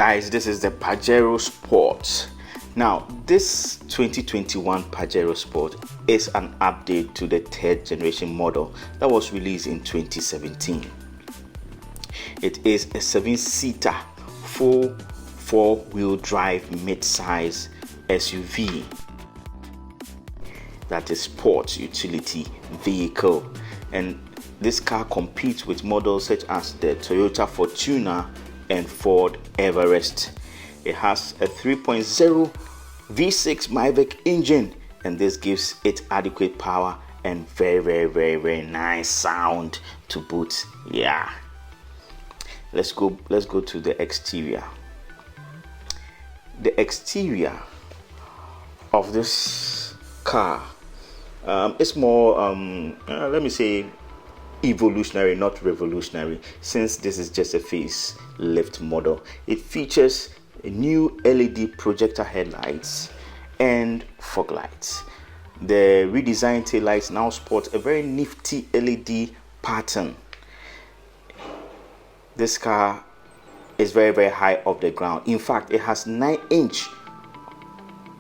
Guys, this is the Pajero Sport. Now, this 2021 Pajero Sport is an update to the third generation model that was released in 2017. It is a 7-seater, full 4-wheel drive mid-size SUV that is sports utility vehicle, and this car competes with models such as the Toyota Fortuner and Ford Everest. It has a 3.0 V6 Mivec engine, and this gives it adequate power and very nice sound to boot. Yeah, let's go to the exterior. The exterior of this car is more let me say evolutionary, not revolutionary, since this is just a facelift model. It features a new LED projector headlights and fog lights. The redesigned taillights now sport a very nifty LED pattern. This car is very high off the ground. In fact, it has 9-inch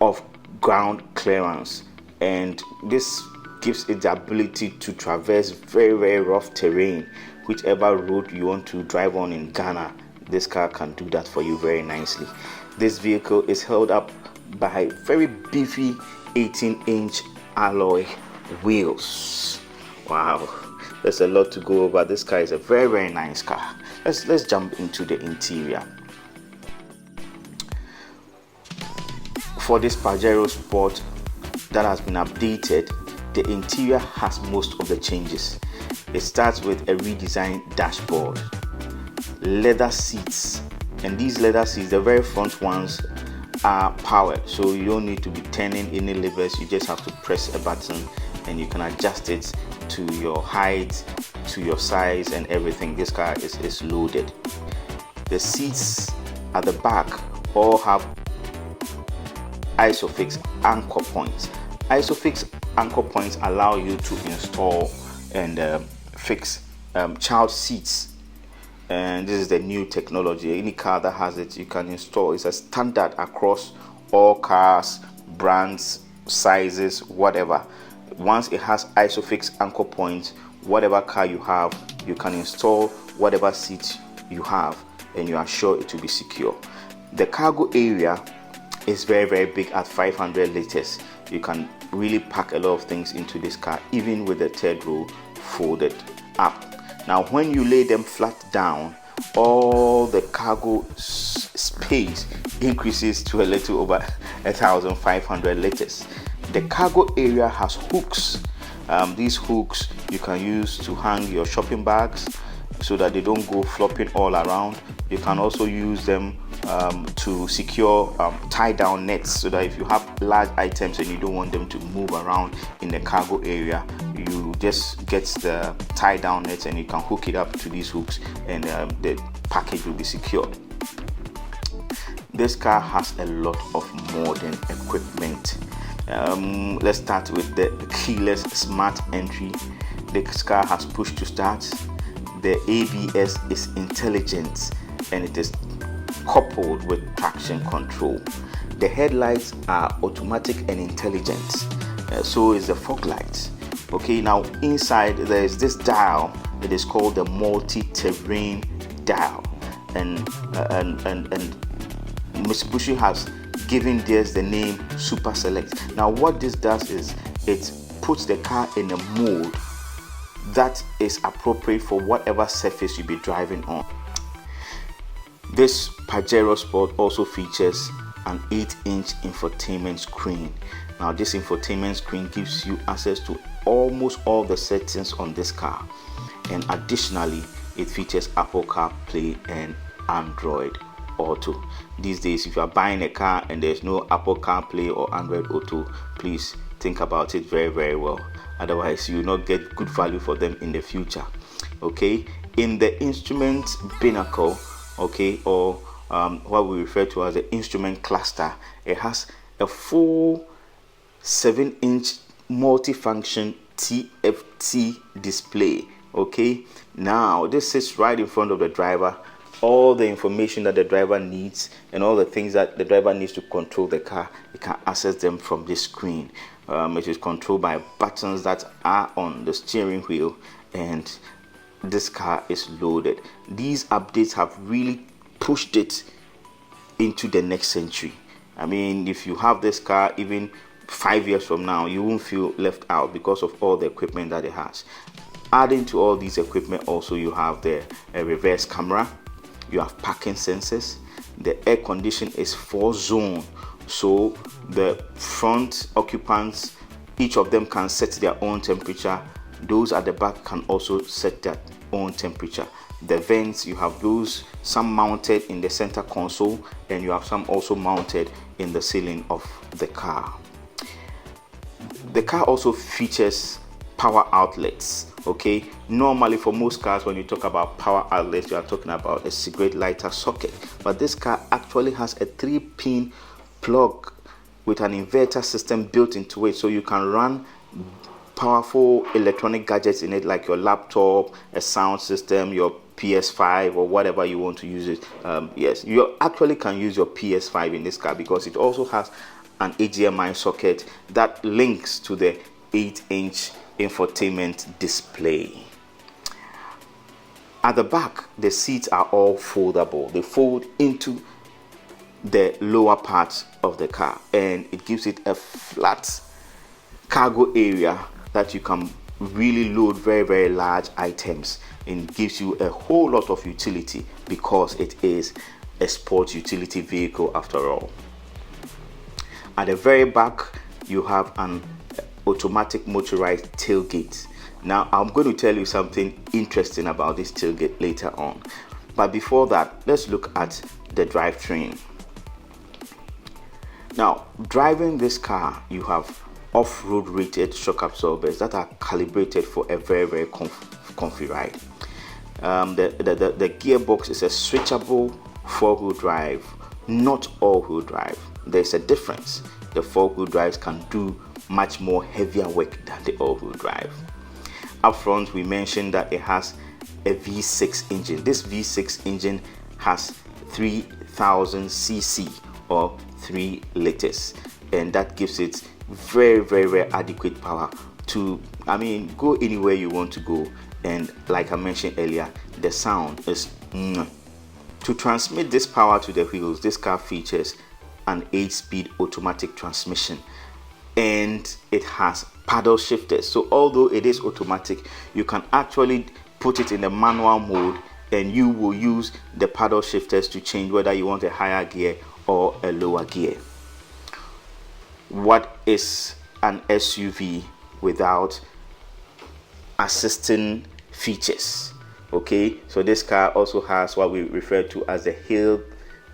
of ground clearance, and this gives it the ability to traverse very rough terrain. Whichever road you want to drive on in Ghana, this car can do that for you very nicely. This vehicle is held up by very beefy 18-inch alloy wheels. Wow, there's a lot to go over. This car is a very nice car. Let's jump into the interior. For this Pajero Sport that has been updated, the interior has most of the changes. It starts with a redesigned dashboard, leather seats, and these leather seats, the very front ones, are powered, so you don't need to be turning any levers. You just have to press a button and you can adjust it to your height, to your size, and everything. This car is loaded. The seats at the back all have Isofix anchor points. Isofix anchor points allow you to install and fix child seats, and this is the new technology. Any car that has it, you can install. It's a standard across all cars, brands, sizes, whatever. Once it has Isofix anchor points, whatever car you have, you can install whatever seat you have, and you are sure it will be secure. The cargo area is very big at 500 liters. You can really pack a lot of things into this car, even with the third row folded up. Now, when you lay them flat down, all the cargo space increases to a little over 1,500 liters. The cargo area has hooks. These hooks you can use to hang your shopping bags so that they don't go flopping all around. You can also use them to secure tie-down nets, so that if you have large items and you don't want them to move around in the cargo area, you just get the tie-down nets and you can hook it up to these hooks, and the package will be secured. This car has a lot of modern equipment. Let's start with the keyless smart entry. This car has push to start. The ABS is intelligent and it is coupled with traction control. The headlights are automatic and intelligent, so is the fog lights. Okay, now inside there is this dial. It is called the multi-terrain dial, and Mitsubishi has given this the name Super Select. Now what this does is it puts the car in a mode that is appropriate for whatever surface you be driving on. This Pajero Sport also features an 8-inch infotainment screen. Now this infotainment screen gives you access to almost all the settings on this car, and additionally it features Apple CarPlay and Android Auto. These days, if you are buying a car and there's no Apple CarPlay or Android Auto, please think about it very well. Otherwise, you will not get good value for them in the future. Okay, in the instrument binnacle, okay, or what we refer to as the instrument cluster, it has a full 7-inch multifunction TFT display. Okay, now this sits right in front of the driver, all the information that the driver needs and all the things that the driver needs to control the car. You can access them from this screen. It is controlled by buttons that are on the steering wheel, and this car is loaded. These updates have really pushed it into the next century. I mean, if you have this car even 5 years from now, you won't feel left out because of all the equipment that it has. Adding to all these equipment, also you have the reverse camera, you have parking sensors, the air condition is 4-zone, so the front occupants, each of them can set their own temperature. Those at the back can also set their own temperature. The vents, you have those, some mounted in the center console, and you have some also mounted in the ceiling of the car. The car also features power outlets. Okay, normally for most cars, when you talk about power outlets, you are talking about a cigarette lighter socket, but this car actually has a 3-pin plug with an inverter system built into it, so you can run powerful electronic gadgets in it, like your laptop, a sound system, your PS5, or whatever you want to use it. Yes, you actually can use your PS5 in this car because it also has an HDMI socket that links to the 8-inch infotainment display. At the back, the seats are all foldable. They fold into the lower part of the car, and it gives it a flat cargo area that you can really load very large items, and gives you a whole lot of utility because it is a sport utility vehicle after all. At the very back, you have an automatic motorized tailgate. Now I'm going to tell you something interesting about this tailgate later on, but before that, let's look at the drivetrain. Now, driving this car, you have off-road rated shock absorbers that are calibrated for a very comfy ride. The gearbox is a switchable 4-wheel drive, not all-wheel drive. There's a difference. The 4-wheel drives can do much more heavier work than the all-wheel drive. Up front, we mentioned that it has a V6 engine. This V6 engine has 3000 cc or 3 liters, and that gives it very adequate power to, I mean, go anywhere you want to go. And like I mentioned earlier, the sound is to transmit this power to the wheels. This car features an 8-speed automatic transmission, and it has paddle shifters. So although it is automatic, you can actually put it in the manual mode, and you will use the paddle shifters to change whether you want a higher gear or a lower gear. What is an SUV without assisting features? Okay, so this car also has what we refer to as the hill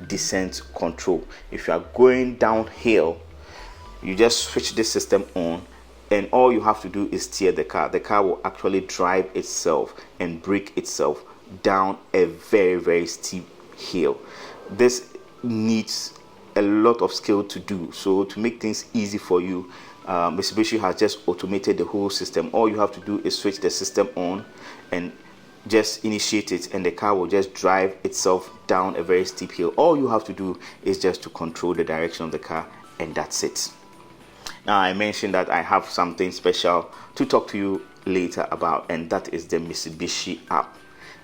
descent control. If you are going downhill, you just switch this system on, and all you have to do is steer the car. The car will actually drive itself and brake itself down a very steep hill. This needs a lot of skill to do. So to make things easy for you, Mitsubishi has just automated the whole system. All you have to do is switch the system on and just initiate it, and the car will just drive itself down a very steep hill. All you have to do is just to control the direction of the car, and that's it. Now, I mentioned that I have something special to talk to you later about, and that is the Mitsubishi app.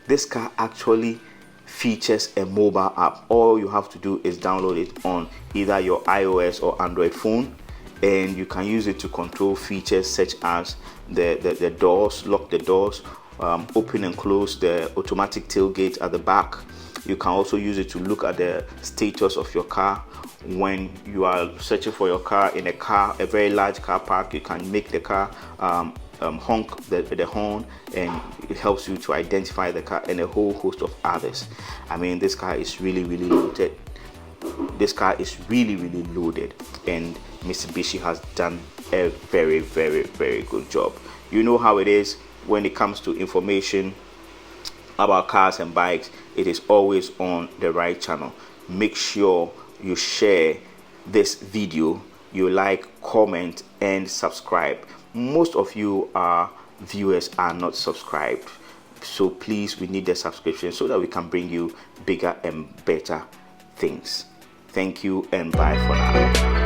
This car actually features a mobile app. All you have to do is download it on either your iOS or Android phone, and you can use it to control features such as the doors, lock the doors, open and close the automatic tailgate at the back. You can also use it to look at the status of your car. When you are searching for your car in a very large car park, you can make the car honk the horn, and it helps you to identify the car, and a whole host of others. I mean, this car is really loaded. This car is really loaded, and Mitsubishi has done a very good job. You know how it is when it comes to information about cars and bikes. It is always on the right channel. Make sure you share this video, you like, comment, and subscribe. Most of you viewers are not subscribed. So please, we need the subscription so that we can bring you bigger and better things. Thank you and bye for now.